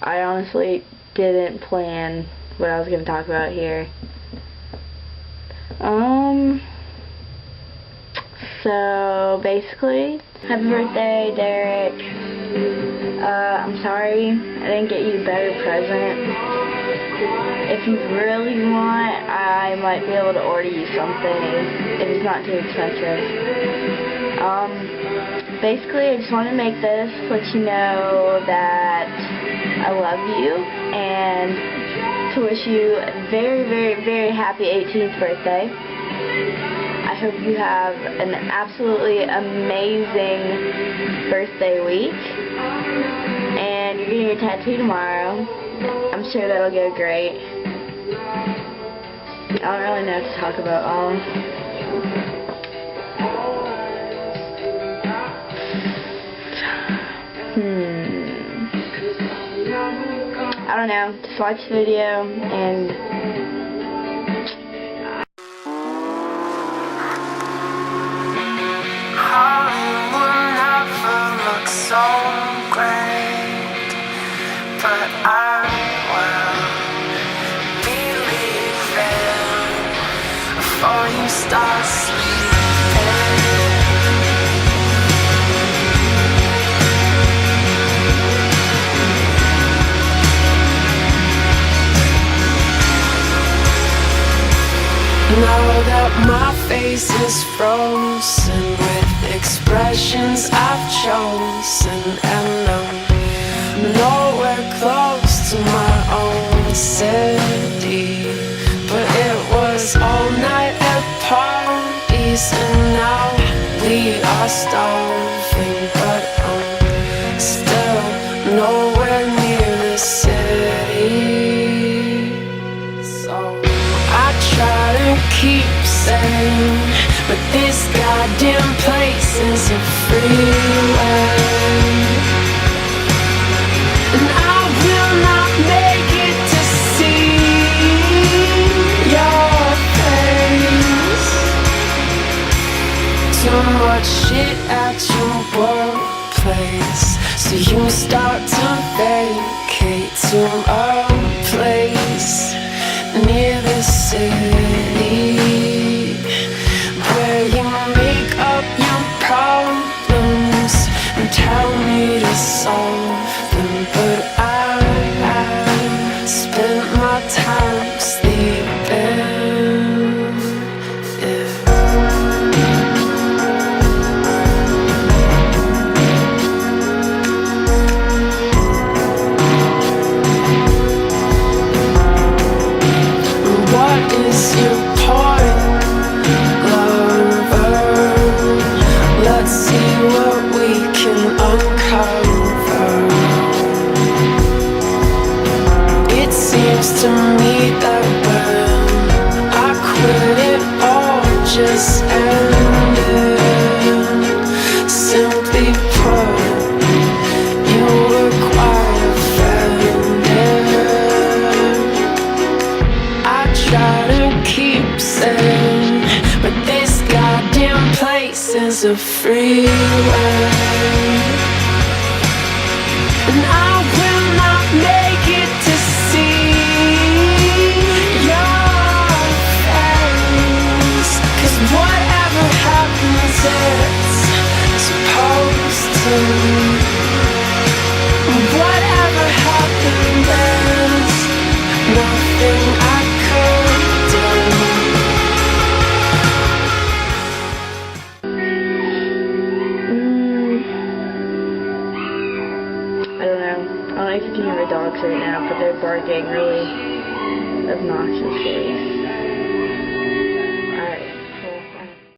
I honestly didn't plan what I was going to talk about here. So basically, happy birthday, Derek. I'm sorry I didn't get you a better present. If you really want, I might be able to order you something if it's not too expensive. Basically, I just want to make this, let you know that I love you, and to wish you a very, very, very happy 18th birthday. I hope you have an absolutely amazing birthday week, and you're getting your tattoo tomorrow. I'm sure that'll go great. I don't really know what to talk about, I don't know. Just watch the video and Hollywood never looks so great, but I will believe it before you start sleeping. Now that my face is frozen with expressions I've chosen, and I'm nowhere close to my own city, but it was all night at parties, and now we are starving, but I'm still nowhere near the city. So I try to keep sane, but this goddamn place is a freeway, and I will not make it to see your face. Too much shit at your workplace, so you start to vacate to a place near the city, where you make up your problems and tell me to solve them. But I spent my time sleeping. What is your point, lover? Let's see what we can uncover. It seems to me that when I quit, it all just ended. Simply put, you were quite offended. I try to keep sane, but this goddamn place is a freeway, and I will not make it to see your face, 'cause whatever happens, it's supposed to. Whatever happened, there's nothing I could do. I don't know. I don't know if you can hear my dogs right now, but they're barking really obnoxiously.